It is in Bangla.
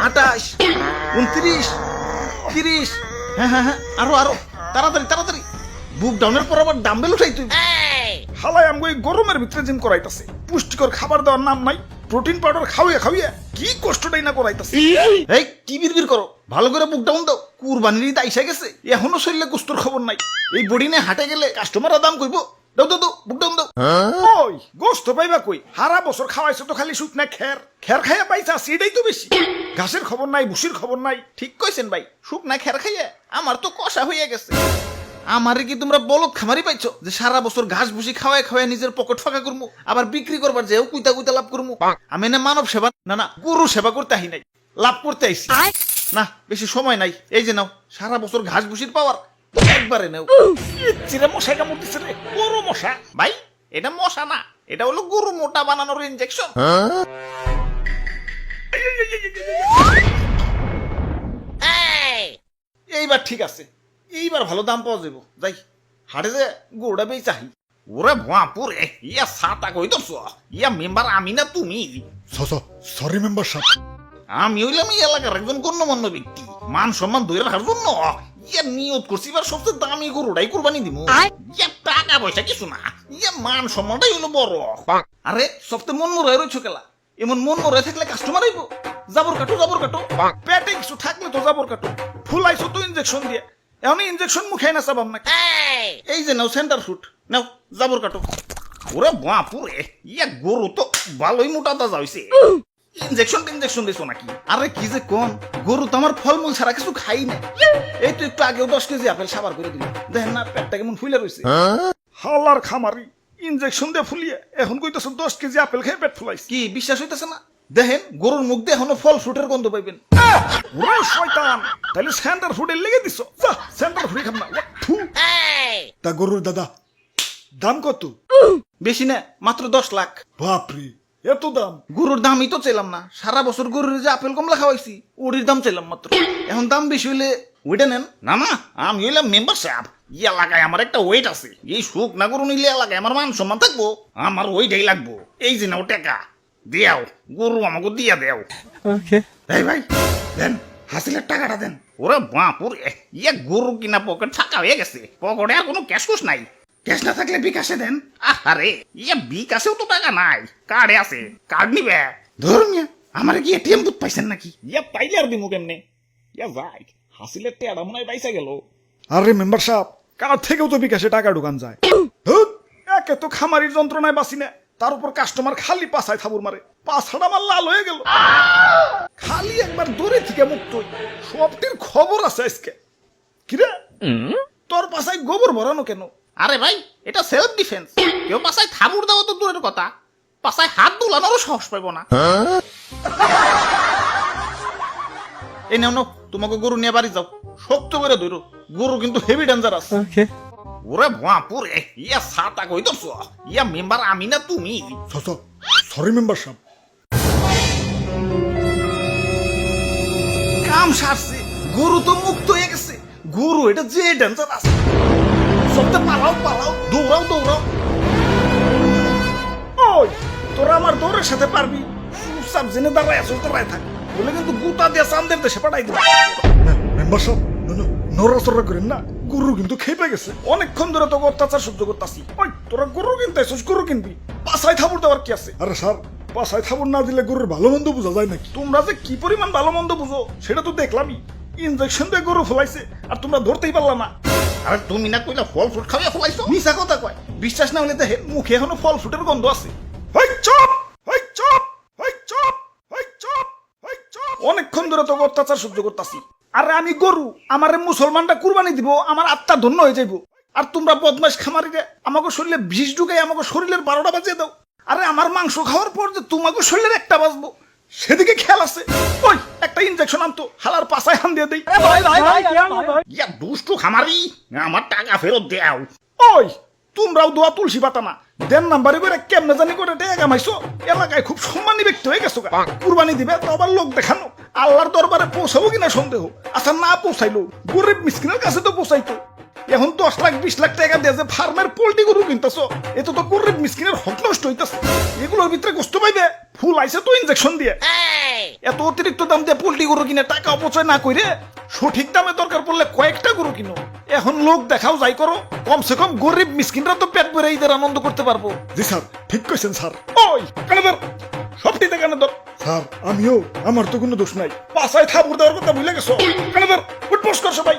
28, 29, 30। হ্যাঁ হ্যাঁ হ্যাঁ, আরো আরো তাড়াতাড়ি তাড়াতাড়ি। বুক ডাউনের পর আবার ডাম্বেল উঠাই তুই। হালাই আমগো এই গরমের ভিতরে জিম করাইতাছে, পুষ্টিকর খাবার দেওয়ার নাম নাই, প্রোটিন পাউডার খাওয়া খাওয়া কি কষ্টটাই না করাইতাছে। এই কি বিড়বিড় করো, ভালো করে বুক ডাউন দাও। কুরবানির ঈদ আইসা গেছে, এখনো শরীরে গোস্তর খবর নাই। এই বডি নিয়ে হাটে গেলে কাস্টমাররা দাম কইবো। দাও দাও দাও, বুক ডাউন দাও। ওই গোস্ত পাইবা কই? হারা বছর খাওয়াইছো তো খালি শুকনা খের, খের খাইয়া পাইছা সেটাই তো বেশি। ঘাসের খবর নাই, ভুসির খবর নাই। ঠিক কইছেন ভাই, শুকনা খের খাইয়ে আমার তো কষা হয়ে গেছে। আমারে কি তোমরা বলদ খামারি পাইছো যে সারা বছর ঘাস ভুসি খাওয়ায় খাওয়ায় নিজের পকেট ফাঁকা করবো, আবার বিক্রি করবার যেও কুইতা কুইতা লাভ করবো? আমি না মানব সেবা না গরু সেবা করতে আহি নাই, লাভ করতে আইছি। না বেশি সময় নাই, এই যে নাও সারা বছর ঘাস ভুসির পাওয়ার একবারে নাও। চিরে মশা কামড় দিছে রে, বড় মশা। ভাই এটা মশা না, এটা হলো গরু মোটা বানানোর ইনজেকশন। এইবার ঠিক আছে, এইবার ভালো দাম পাওয়া যাবো। যাই হাটে যে গরুটা বেই চাহি। ওরে ভুয়াপুরে, ইয়া সাতা কই তোর ইয়া মেম্বার আমি না তুমি? সরি মেম্বার সাহেব। আমি হইলাম এই এলাকার একজন গণ্যমান্য ব্যক্তি, মান সম্মান ধরে রাখার জন্য ইয়া নিয়ত করছি এবার সবচেয়ে দামি গরুটাই কুরবানি দিব। ইয়া টাকা পয়সা কিছু না, ইয়া মান সম্মানটাই হলো বড়। আরে সবচেয়ে মন মরে রয়েছো কেলা, এমন মন মরে থাকলে কাস্টমার আইবো। জাবর কাটো জাবর কাটো, পেটে কিছু থাকলে তো জাবর কাটো। ফুলাইছো তো ইনজেকশন দিয়ে, এখন ইনজেকশন মুখে না চাবাম না। এই যে নাও সেন্টার ফুট, নাও জাবর কাটো। ওরে বাপুরে, ইয়া গরু তো ভালোই মোটা তাজা হইছে। ইনজেকশন দিছো নাকি? আরে কি যে কোন, গরু তো আমার ফলমূল ছাড়া কিছু খাই না। এই তো একটু আগেও 10 কেজি আপেল সাবার করে দিল, দেখেন না পেটটা কেমন ফুলে রয়েছে। হালার খামারি, ইনজেকশন দিয়ে ফুলিয়ে এখন কইতেছ 10 কেজি আপেল খেয়ে পেট ফুলাইছে। কি বিশ্বাস হইতেছে না? দেখেন গরুর মুখ দিয়ে এখনো ফল ফ্রুটের গন্ধ পাইবেন। ওরে শয়তান, তাহলে সেন্টার ফুডের লেগে দিছ। যা সেন্টার ফুডে খাম না। থু। তা গরুর দাদা দাম কত? বেশি না, মাত্র 10 লাখ। বাপরে, এত দাম? গরুর দামই তো চাইলাম না, সারা বছর গরুর যে আপেল কমলা খাওয়াইছি ওটির দাম চাইলাম মাত্র। এখন দাম বেশি হইলে ওইটা নেন না। না আমি হইলাম মেম্বার সাহেব, এই এলাকায় আমার একটা ওয়েট আছে। এই সুখ না গরু নিলে এলাকায় আমার মান সম্মান থাকবো, আমার ওইটাই লাগবো। এই যে নাও টাকা দেও, গরু আমাকে দিয়া দেও। এই ভাই দেন, হাসিলের টাকাটা দেন। ওরে বাপুরে, ইয়া গরু কিনা পকেট ফাঁকা হয়ে গেছে, পকেটে আর কোনো ক্যাশ কুশ নাই। ক্যাশ না থাকলে বিকাশে দেন। আরে ইয়া বিকাশেও তো টাকা নাই, কার্ডে আছে, কার্ড নিবে। ধরুন আমার কি এটিএম বুথ পাইছেন নাকি? ইয়া পাইলে আর দিমু কেমনে? ইয়া ভাই হাসিলের টেড়া মনে হয় পাইসা গেল। আরে মেম্বার সাহেব, কার থেকেও তো বিকাশে টাকা ঢুকান যায়। ধুৎ, একে তো খামারির যন্ত্রণায় বাঁচি না, তার উপর কাস্টমার খালি পাছায় থাবুর মারে। পাছাটা আমার লাল হয়ে গেল। খালি একবার দূরে থেকে মুক্ত হই, সবটির খবর আছে আজকে। কিরে তোর পাছায় গোবর ভরানো কেন? আরে ভাই এটা সেলফ ডিফেন্স। কেউ পাশায় থাবুর দেওয়া তো দূরের কথা, পাশায় হাত দুলানোরও সাহস পাইব না। এই নাও নাও, তোমাকে গরু নিয়ে বাড়ি যাও, শক্ত করে ধরো, গরু কিন্তু হেভি ডেঞ্জারাস। ওরে বাপুরে, ইয়া সাতা কইতেছ, ইয়া মেম্বার আমি না তুমি? সরি মেম্বার সাহেব। কাম সারছে, গরু তো মুক্ত হয়ে গেছে। গরু এটা যে ডেঞ্জারাস, সবটা পালাও পালাও, দৌড়াও দৌড়াও। ওই তোরা আমার দৌড়ের সাথে পারবি? চুপচাপ জেনে দাঁড়ায় আসো, দাঁড়ায় থাক, বলে কিন্তু গুতা দিয়ে চান্দের দেশে পাঠাই দিবি। মেম্বার সাহেব নড়াচড়া করেন না, গরু কিন্তু খেপে গেছে। অনেকক্ষণ ধরে তোকে অত্যাচার সহ্য করতেছি। ওই তোরা গরু কিনতে আসছিস, গরু কিনবি, পাছায় থাবুর দেওয়ার কি আছে? আরে স্যার, পাছায় থাবুর না দিলে গরুর ভালো মন্দ বোঝা যায় নাকি? তোমরা যে কি পরিমাণ ভালো মন্দ বুঝো সেটা তো দেখলামই। ইনজেকশন দিয়ে গরু ফলাইছে আর তোমরা ধরতেই পারলাম না। আরে তুমি না কইলা ফল ফ্রুট খাওয়া ফলাইছো? মিছা কথা কয়, বিশ্বাস না হলে দেখে মুখে এখনো ফল ফ্রুটের গন্ধ আছে। হই চুপ, হই চুপ, হই চুপ, হই চুপ, হই চুপ। অনেকক্ষণ ধরে তোকে অত্যাচার সহ্য করতেছি। আরে আমি গরু, আমারে মুসলমানটা কুরবানি দিব, আমার আত্মা ধন্য হয়ে যাইব। আর তোমরা বদমাশ খামারিরে আমাকে শরীরে বিষ ঢুকাই আমাকে শরীরের 12টা বাজিয়ে দাও। আরে আমার মাংস খাওয়ার পর যে তোমাকে শরীরের একটা বাজবো সেদিকে খেয়াল আছে? ওই একটা ইনজেকশন আনতো, হালার পাছায় হান দিয়ে দেই। ইয়া দুষ্টু খামারি, আমার টাকা ফেরত দেও। ওই তোমরাও দোয়া তুলসী পাতা না, দেন নাম্বারে করে কেমনে জানি করে টাকা কামাইছো। এলাকায় খুব সম্মানী ব্যক্তি হয়ে গেছো। কুরবানি দিবে তো আবার লোক দেখানো, আল্লাহর দরবারে পৌঁছাবো কিনা সন্দেহ। আচ্ছা না পৌঁছাইলো, গরিব মিসকিনের কাছে তো পৌঁছাইতো। এখন 10 লাখ 20 লাখ টাকা দিয়ে যে ফার্মের পোল্ট্রি গরু কিনতেছো, এত তো গরিব মিসকিনের হক নষ্ট হইতেছে। এগুলোর ভিতরে গোস্ত পাইবে, ফুল আইছে তো ইনজেকশন দিয়ে। এত অতিরিক্ত দাম দিয়ে পোল্ট্রি গরু কিনে টাকা অপচয় না করে সঠিক দামে দরকার পড়লে কয়েকটা গরু কিনো। এখন লোক দেখাও যাই করো, কমসে কম গরিব মিসকিনরা তো পেট ভরে ঈদের আনন্দ করতে পারবো। জি স্যার, ঠিক কইছেন স্যার। ওই কানে ধর, সবটিতে কানে ধর। স্যার আমিও, আমার তো কোনো দোষ নাই। পাশায় থাপুর দেওয়ার কথা ভুলে গেছো। কানে ধর, উঠবোস কর সবাই।